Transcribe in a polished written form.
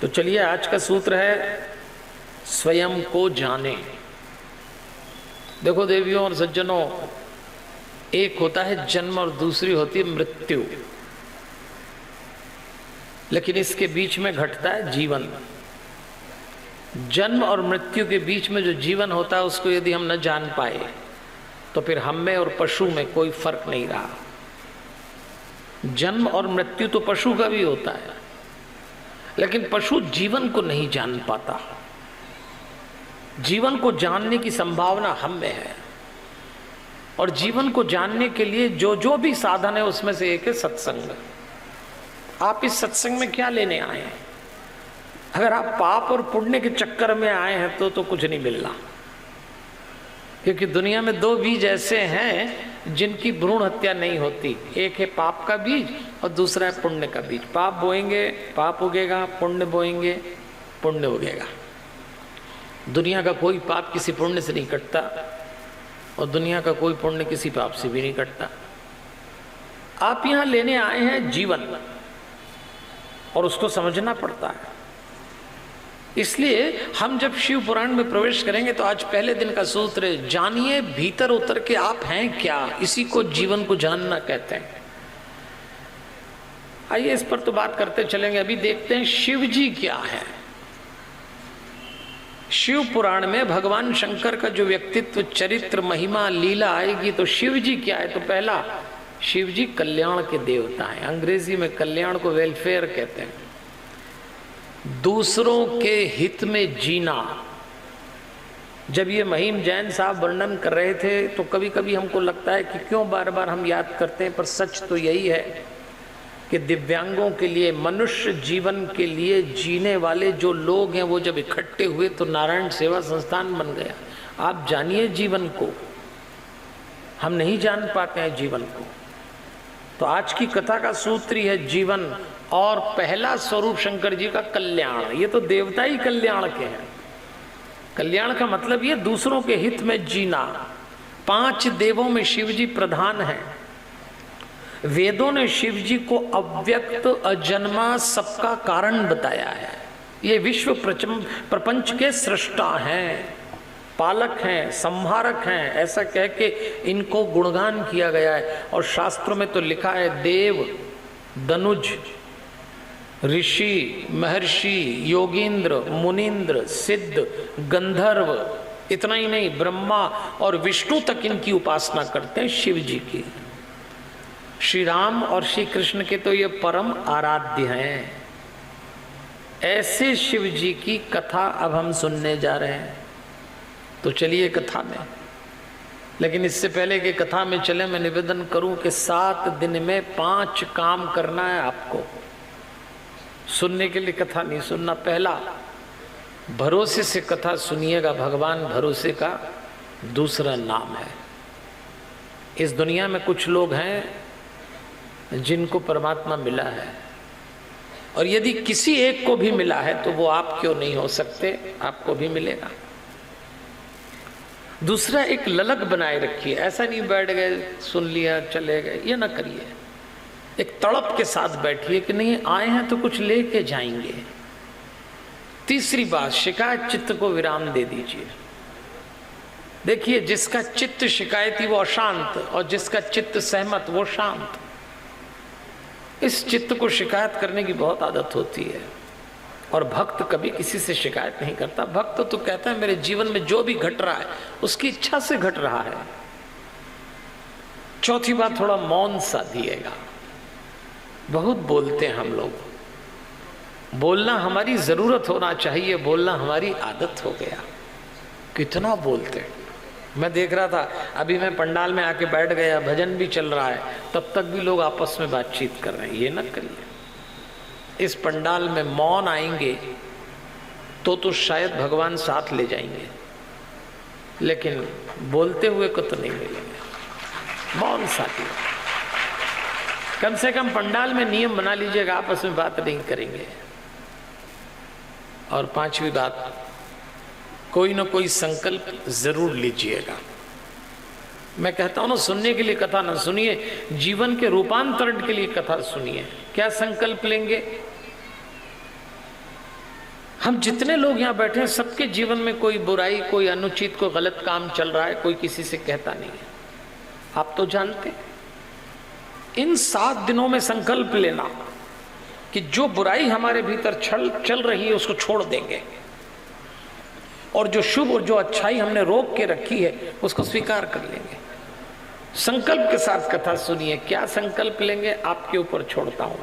तो चलिए, आज का सूत्र है स्वयं को जाने। देखो देवियों और सज्जनों, एक होता है जन्म और दूसरी होती है मृत्यु, लेकिन इसके बीच में घटता है जीवन। जन्म और मृत्यु के बीच में जो जीवन होता है उसको यदि हम न जान पाए तो फिर हम में और पशु में कोई फर्क नहीं रहा। जन्म और मृत्यु तो पशु का भी होता है, लेकिन पशु जीवन को नहीं जान पाता। जीवन को जानने की संभावना हम में है, और जीवन को जानने के लिए जो जो भी साधन है उसमें से एक है सत्संग। आप इस सत्संग में क्या लेने आए हैं? अगर आप पाप और पुण्य के चक्कर में आए हैं तो कुछ नहीं मिलना, क्योंकि दुनिया में दो बीज ऐसे हैं जिनकी भ्रूण हत्या नहीं होती। एक है पाप का बीज और दूसरा है पुण्य का बीज। पाप बोएंगे पाप उगेगा, पुण्य बोएंगे पुण्य उगेगा। दुनिया का कोई पाप किसी पुण्य से नहीं कटता, और दुनिया का कोई पुण्य किसी पाप से भी नहीं कटता। आप यहां लेने आए हैं जीवन, और उसको समझना पड़ता है। इसलिए हम जब शिव पुराण में प्रवेश करेंगे तो आज पहले दिन का सूत्र है, जानिए भीतर उतर के आप हैं क्या। इसी को जीवन को जानना कहते हैं। आइए इस पर तो बात करते चलेंगे। अभी देखते हैं शिव जी क्या है। शिव पुराण में भगवान शंकर का जो व्यक्तित्व, चरित्र, महिमा, लीला आएगी तो शिव जी क्या है। तो पहला, शिव जी कल्याण के देवता हैं। अंग्रेजी में कल्याण को वेलफेयर कहते हैं। दूसरों के हित में जीना। जब ये महिम जैन साहब वर्णन कर रहे थे तो कभी कभी हमको लगता है कि क्यों बार बार हम याद करते हैं, पर सच तो यही है कि दिव्यांगों के लिए, मनुष्य जीवन के लिए जीने वाले जो लोग हैं वो जब इकट्ठे हुए तो नारायण सेवा संस्थान बन गया। आप जानिए जीवन को, हम नहीं जान पाते हैं जीवन को। तो आज की कथा का सूत्र ही है जीवन, और पहला स्वरूप शंकर जी का कल्याण। ये तो देवता ही कल्याण के हैं। कल्याण का मतलब ये दूसरों के हित में जीना। 5 देवों में शिव जी प्रधान हैं। वेदों ने शिव जी को अव्यक्त, अजन्मा, सबका कारण बताया है। ये विश्व प्रपंच के सृष्टा हैं, पालक हैं, संहारक हैं, ऐसा कह के इनको गुणगान किया गया है। और शास्त्रों में तो लिखा है, देव, दनुज, ऋषि, महर्षि, योगींद्र, मुनींद्र, सिद्ध, गंधर्व, इतना ही नहीं, ब्रह्मा और विष्णु तक इनकी उपासना करते हैं शिव जी की। श्री राम और श्री कृष्ण के तो ये परम आराध्य हैं। ऐसे शिव जी की कथा अब हम सुनने जा रहे हैं। तो चलिए कथा में, लेकिन इससे पहले कि कथा में चले, मैं निवेदन करूं कि 7 दिन में 5 काम करना है आपको। सुनने के लिए कथा नहीं सुनना। पहला, भरोसे से कथा सुनिएगा। भगवान भरोसे का दूसरा नाम है। इस दुनिया में कुछ लोग हैं जिनको परमात्मा मिला है, और यदि किसी एक को भी मिला है तो वो आप क्यों नहीं हो सकते, आपको भी मिलेगा। दूसरा, एक ललक बनाए रखिए। ऐसा नहीं बैठ गए, सुन लिया, चले गए, ये ना करिए। एक तड़प के साथ बैठिए कि नहीं, आए हैं तो कुछ लेके जाएंगे। तीसरी बात, शिकायत चित्त को विराम दे दीजिए। देखिए, जिसका चित्त शिकायती वो अशांत, और जिसका चित्त सहमत वो शांत। इस चित्त को शिकायत करने की बहुत आदत होती है, और भक्त कभी किसी से शिकायत नहीं करता। भक्त तो कहता है मेरे जीवन में जो भी घट रहा है उसकी इच्छा से घट रहा है। चौथी बात, थोड़ा मौन सा दिएगा। बहुत बोलते हैं हम लोग। बोलना हमारी जरूरत होना चाहिए, बोलना हमारी आदत हो गया। कितना बोलते हैं। मैं देख रहा था, अभी मैं पंडाल में आके बैठ गया, भजन भी चल रहा है, तब तक भी लोग आपस में बातचीत कर रहे हैं। ये ना करिए। इस पंडाल में मौन आएंगे तो शायद भगवान साथ ले जाएंगे, लेकिन बोलते हुए को तो नहीं मिलेंगे। मौन साथी, कम से कम पंडाल में नियम बना लीजिएगा, आपस में बात नहीं करेंगे। और 5वीं बात, कोई ना कोई संकल्प जरूर लीजिएगा। मैं कहता हूं ना, सुनने के लिए कथा ना सुनिए, जीवन के रूपांतरण के लिए कथा सुनिए। क्या संकल्प लेंगे? हम जितने लोग यहाँ बैठे हैं सबके जीवन में कोई बुराई, कोई अनुचित, कोई गलत काम चल रहा है, कोई किसी से कहता नहीं है। आप तो जानते हैं। इन 7 दिनों में संकल्प लेना कि जो बुराई हमारे भीतर चल रही है उसको छोड़ देंगे, और जो शुभ और जो अच्छाई हमने रोक के रखी है उसको स्वीकार कर लेंगे। संकल्प के साथ कथा सुनिए। क्या संकल्प लेंगे आपके ऊपर छोड़ता हूं।